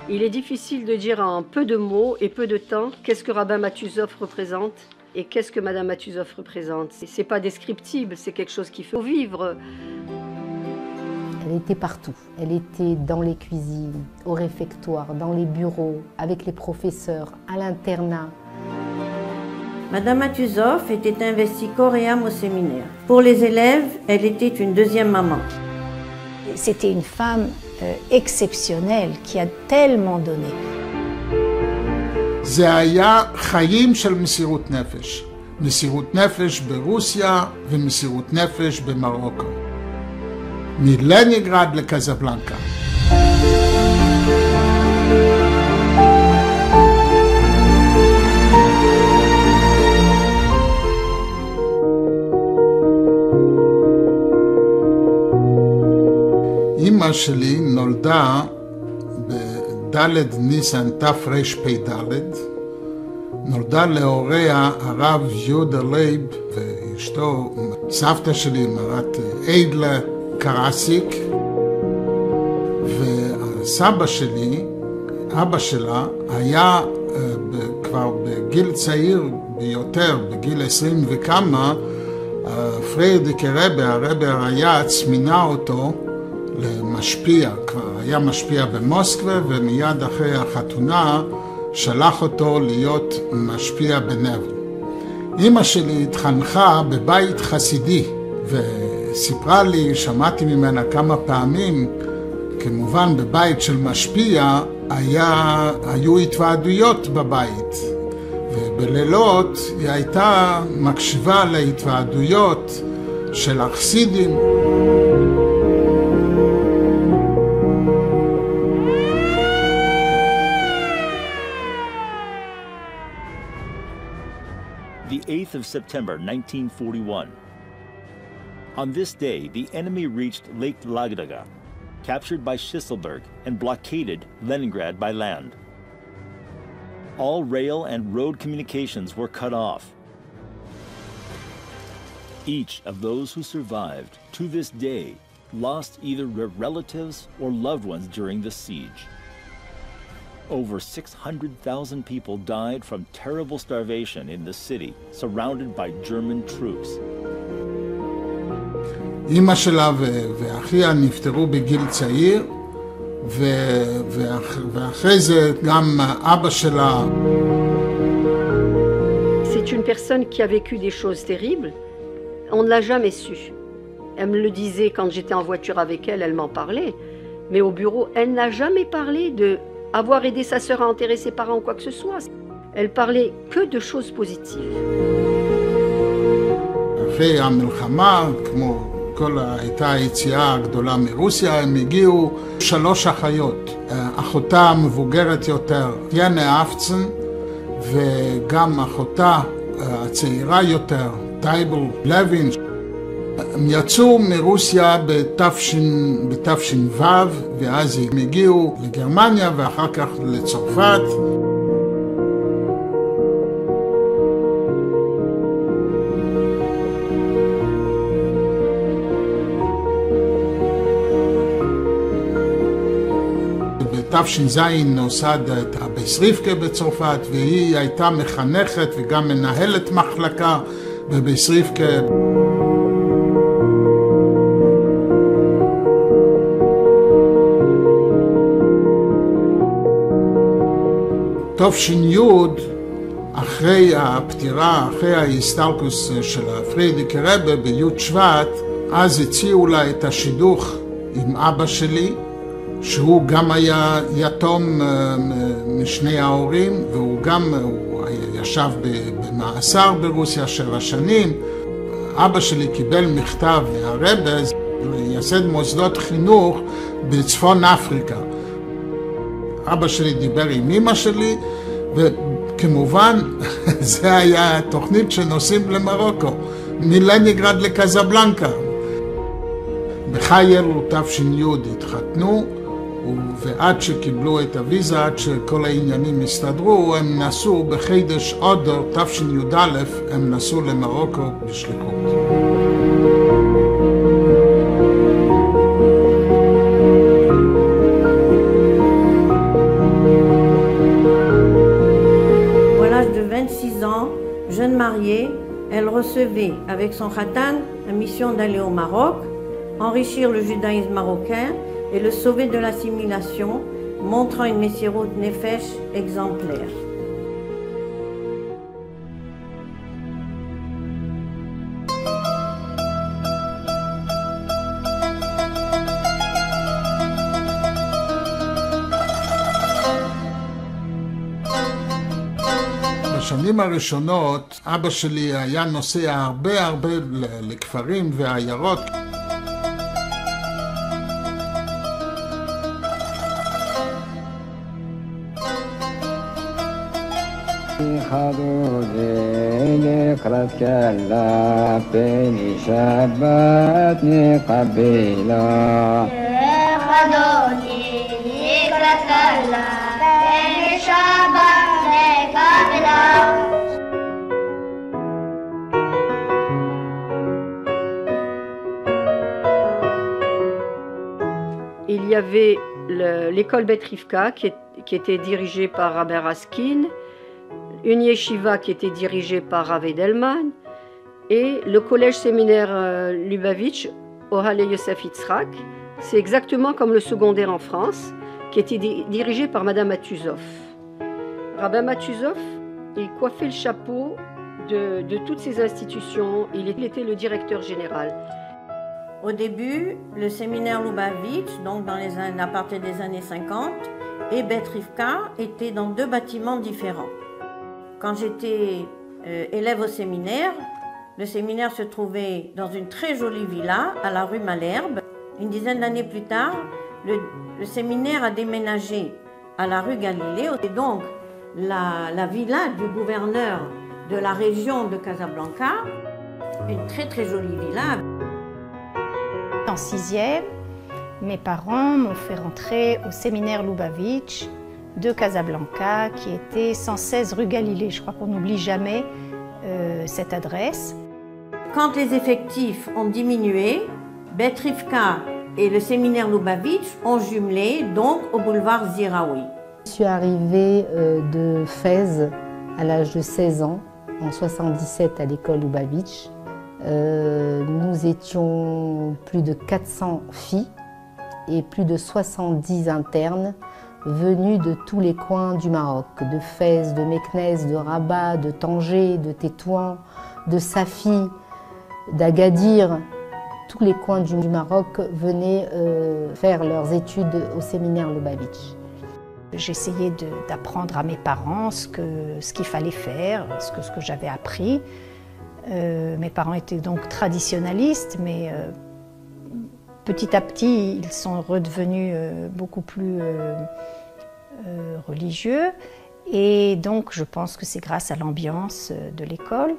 Il est difficile de dire en peu de mots et peu de temps qu'est-ce que Rabbin Matuzov représente et qu'est-ce que Madame Matuzov représente. C'est pas descriptible, c'est quelque chose qu'il faut vivre. Elle était partout. Elle était dans les cuisines, au réfectoire, dans les bureaux, avec les professeurs, à l'internat. Madame Matuzov était investie corps et âme au séminaire. Pour les élèves, elle était une deuxième maman. C'était une femme exceptionnelle qui a tellement donné. זה היה חיים של מסירות נפש. מסירות נפש ברוסיה ומסירות נפש במרוקו. מלנינגרד לקזבלנקה. אמא שלי נולדה בד' ניסן תרפ"ד, נולדה להוריה הרב יהודה לייב ואשתו, סבתא שלי מרת איידלה קרסיק, והסבא שלי, אבא שלה, היה כבר בגיל צעיר ביותר, בגיל 20 וכמה, פרידריק הרבי הרייץ מינה אותו למשפיע, כבר היה משפיע במוסקבה, ומיד אחרי החתונה שלח אותו להיות משפיע בנבל. אמא שלי התחנכה בבית חסידי, וסיפרה לי, שמעתי ממנה כמה פעמים, כמובן בבית של משפיע היו התוועדויות בבית, ובלילות היא הייתה מקשיבה להתוועדויות של החסידים. The 8th of September 1941. On this day, the enemy reached Lake Ladoga, captured by Schisselberg, and blockaded Leningrad by land. All rail and road communications were cut off. Each of those who survived to this day lost either their relatives or loved ones during the siege. Over 600,000 people died from terrible starvation in the city, surrounded by German troops. אמא שלה ואחיה נפטרו בגיל צעיר, ואחרי זה גם אבא שלה. C'est une personne qui a vécu des choses terribles. On ne l'a jamais su. Elle me le disait quand j'étais en voiture avec elle, elle m'en parlait. Mais au bureau, elle n'a jamais parlé de avoir aidé sa sœur à enterrer ses parents ou quoi que ce soit. Elle parlait que de choses positives. אחרי המלחמה, כמו כל הייתה היציאה הגדולה מרוסיה, הם הגיעו 3 אחיות. אחותה המבוגרת יותר, ינה אפצן, וגם אחותה הצעירה יותר, טייבל לוין. הם יצאו מרוסיה בתש"ו, ואז הם הגיעו לגרמניה ואחר כך לצרפת. בתש"ז נוסד את הביס רבקה בצרפת, והיא הייתה מחנכת וגם מנהלת מחלקה בביס רבקה. תש"י, אחרי הפטירה, אחרי ההסתלקות של פרידריק הרבי בי' שבט, אז הציעו לה את השידוך עם אבא שלי, שהוא גם היה יתום משני ההורים, והוא גם ישב במאסר ברוסיה 7 שנים. אבא שלי קיבל מכתב מהרבי לייסד מוסדות חינוך בצפון אפריקה. אבא שלי דיבר עם אמא שלי, וכמובן זה היה תוכנית שנוסעים למרוקו, מלנינגרד לקזבלנקה. בחייל תש"י התחתנו, ועד שקיבלו את הוויזה, עד שכל העניינים הסתדרו, הם נסעו בחידש אודר תשי"א, הם נסעו למרוקו בשליחות. recevait avec son khatan la mission d'aller au Maroc, enrichir le judaïsme marocain et le sauver de l'assimilation, montrant une Messirut Nefesh exemplaire. בשנים הראשונות אבא שלי היה נוסע הרבה לכפרים ועיירות. Il y avait l'école Bet Rivka qui était dirigée par Rabbi Raskin, une yeshiva qui était dirigée par Rav Edelman et le collège séminaire Lubavitch Ohale Yosef Yitzhak. C'est exactement comme le secondaire en France qui était dirigé par Madame Matuzov. Rabbi Matuzov, il coiffait le chapeau de toutes ces institutions. Il était le directeur général. Au début, le séminaire Lubavitch, donc à partir des années 50, et Bet Rivka étaient dans deux bâtiments différents. Quand j'étais élève au séminaire, le séminaire se trouvait dans une très jolie villa à la rue Malherbe. Une dizaine d'années plus tard, le séminaire a déménagé à la rue Galilée. Et donc, la villa du gouverneur de la région de Casablanca, une très très jolie villa. En 6e, mes parents m'ont fait rentrer au séminaire Lubavitch de Casablanca, qui était 116 rue Galilée. Je crois qu'on n'oublie jamais cette adresse. Quand les effectifs ont diminué, Bet Rivka et le séminaire Lubavitch ont jumelé, donc au boulevard Ziraoui. Je suis arrivée de Fès à l'âge de 16 ans, en 77 à l'école Lubavitch. Nous étions plus de 400 filles et plus de 70 internes venus de tous les coins du Maroc, de Fès, de Meknès, de Rabat, de Tanger, de Tétouan, de Safi, d'Agadir. Tous les coins du Maroc venaient faire leurs études au séminaire Lubavitch. J'essayais d'apprendre à mes parents ce qu'il fallait faire, ce que j'avais appris. Mes parents étaient donc traditionalistes, mais petit à petit, ils sont redevenus beaucoup plus religieux. Et donc, je pense que c'est grâce à l'ambiance de l'école.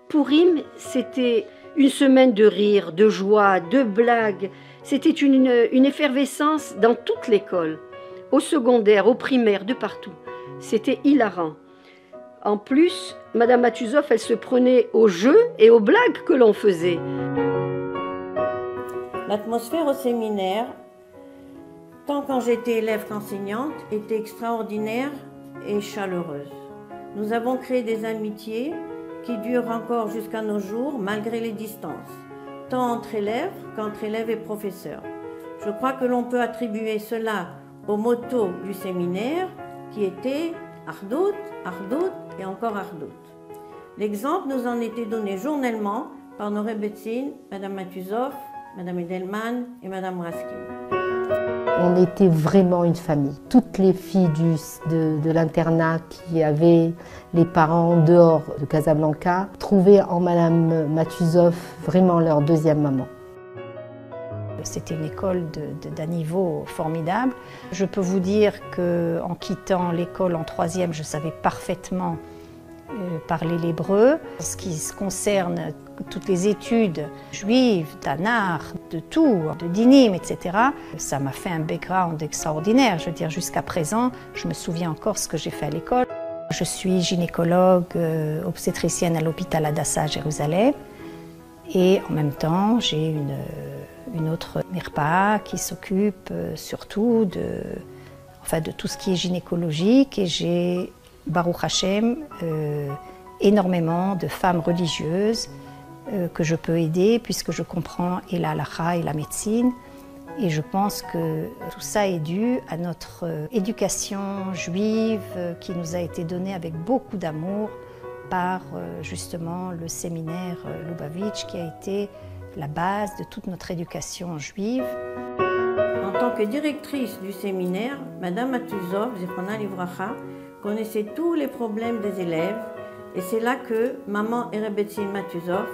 Purim, c'était une semaine de rire, de joie, de blagues. C'était une effervescence dans toute l'école, au secondaire, au primaire, de partout. C'était hilarant. En plus, Madame Matuzov, elle se prenait aux jeux et aux blagues que l'on faisait. L'atmosphère au séminaire, tant quand j'étais élève qu'enseignante, était extraordinaire et chaleureuse. Nous avons créé des amitiés qui durent encore jusqu'à nos jours, malgré les distances, tant entre élèves qu'entre élèves et professeurs. Je crois que l'on peut attribuer cela au motto du séminaire qui était « Ardout, Ardout et encore Ardout ». L'exemple nous en était donné journellement par nos rebbetzines, Madame Matuzov, Madame Edelman et Madame Raskin. On était vraiment une famille. Toutes les filles de l'internat qui avaient les parents dehors de Casablanca trouvaient en Madame Matuzov vraiment leur deuxième maman. C'était une école d'un niveau formidable. Je peux vous dire qu'en quittant l'école en 3e, je savais parfaitement parler l'hébreu. En ce qui concerne toutes les études juives, d'Anar, de tout, de Dinim, etc., ça m'a fait un background extraordinaire. Je veux dire, jusqu'à présent, je me souviens encore ce que j'ai fait à l'école. Je suis gynécologue obstétricienne à l'hôpital Hadassah à Jérusalem. Et en même temps, j'ai une autre mirpa qui s'occupe surtout de tout ce qui est gynécologique. Et j'ai, Baruch Hashem, énormément de femmes religieuses que je peux aider puisque je comprends et la halakha et la médecine. Et je pense que tout ça est dû à notre éducation juive qui nous a été donnée avec beaucoup d'amour par justement le séminaire Lubavitch qui a été la base de toute notre éducation juive. En tant que directrice du séminaire, Madame Matuzov, Zichronah Livracha, connaissait tous les problèmes des élèves et c'est là que maman et Rebbetzin Matuzov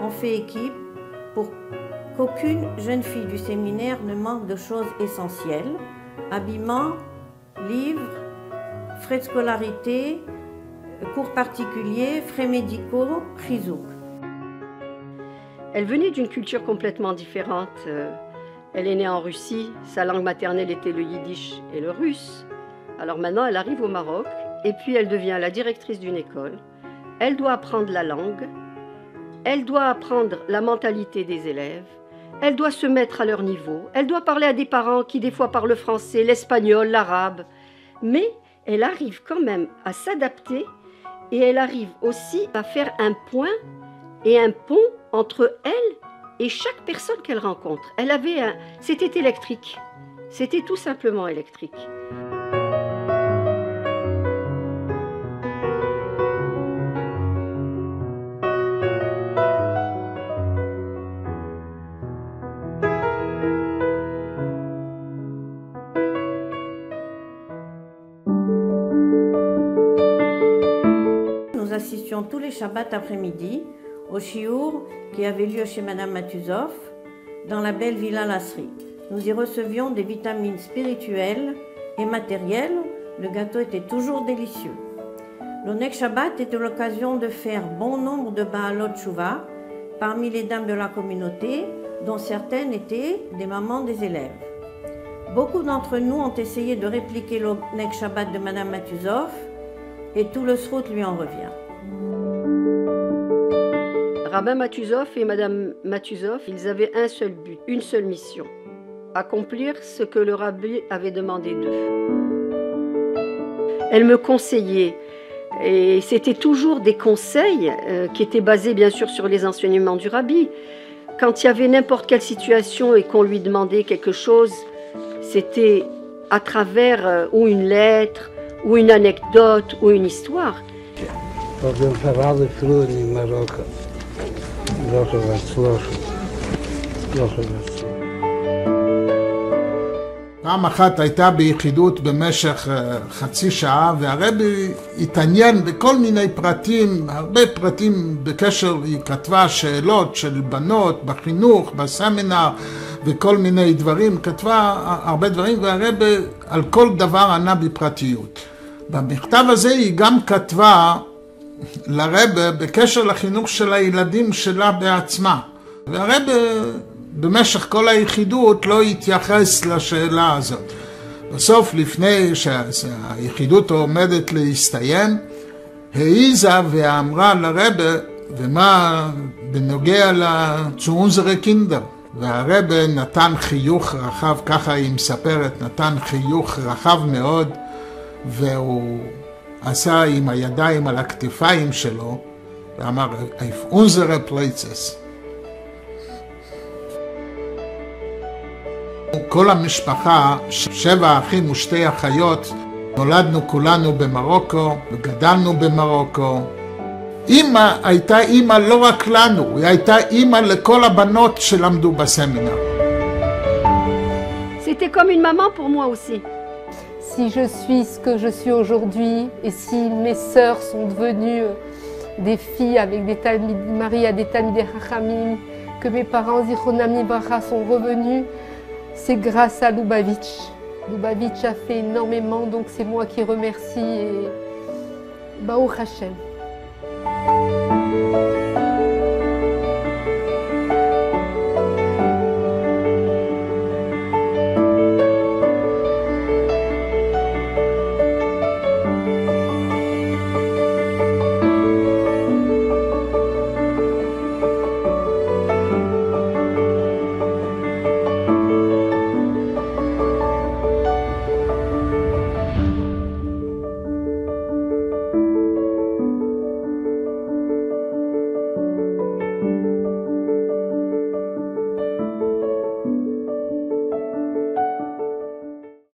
ont fait équipe pour qu'aucune jeune fille du séminaire ne manque de choses essentielles, habillement, livres, frais de scolarité, cours particuliers, frais médicaux, chizouk. Elle venait d'une culture complètement différente. Elle est née en Russie, sa langue maternelle était le yiddish et le russe. Alors maintenant, elle arrive au Maroc et puis elle devient la directrice d'une école. Elle doit apprendre la langue, elle doit apprendre la mentalité des élèves, elle doit se mettre à leur niveau, elle doit parler à des parents qui des fois parlent le français, l'espagnol, l'arabe. Mais elle arrive quand même à s'adapter et elle arrive aussi à faire un point et un pont entre elle et chaque personne qu'elle rencontre. C'était électrique. C'était tout simplement électrique. Nous assistions tous les Shabbats après-midi au shiur qui avait lieu chez Madame Matuzov dans la belle Villa Lasserie. Nous y recevions des vitamines spirituelles et matérielles. Le gâteau était toujours délicieux. L'Oneg Shabbat était l'occasion de faire bon nombre de Baalot Tshuva parmi les dames de la communauté, dont certaines étaient des mamans des élèves. Beaucoup d'entre nous ont essayé de répliquer l'Oneg Shabbat de Madame Matuzov et tout le srout lui en revient. Rabbin Matuzov et Madame Matuzov, ils avaient un seul but, une seule mission, accomplir ce que le rabbi avait demandé d'eux. Elle me conseillait, et c'était toujours des conseils qui étaient basés bien sûr sur les enseignements du rabbi. Quand il y avait n'importe quelle situation et qu'on lui demandait quelque chose, c'était à travers ou une lettre, ou une anecdote, ou une histoire. פעם אחת הייתה ביחידות במשך חצי שעה והרבי התעניין בכל מיני פרטים, הרבה פרטים בקשר, היא כתבה שאלות של בנות בחינוך, בסמינר וכל מיני דברים, כתבה הרבה דברים והרבי על כל דבר ענה בפרטיות. במכתב הזה היא גם כתבה לרבי בקשר לחינוך של הילדים שלה בעצמה. והרבי במשך כל היחידות לא התייחס לשאלה הזאת. בסוף, לפני שהיחידות עומדת להסתיים, העיזה ואמרה לרבי, ומה בנוגע לצונזרה קינדר. והרבי נתן חיוך רחב, ככה היא מספרת, נתן חיוך רחב מאוד, והוא עשה עם הידיים על הכתפיים שלו, ואמר, if unsere Places. כל המשפחה, 7 אחים ו2 אחיות, נולדנו כולנו במרוקו וגדלנו במרוקו. אמא הייתה אמא לא רק לנו, היא הייתה אמא לכל הבנות שלמדו בסמינר. C'était comme une maman pour moi aussi. Si je suis ce que je suis aujourd'hui et si mes sœurs sont devenues des filles avec des Talmid Maria, des Talmidei Chachamim, que mes parents Zichronah Livracha sont revenus, c'est grâce à Lubavitch. Lubavitch a fait énormément, donc c'est moi qui remercie et Baruch Hashem.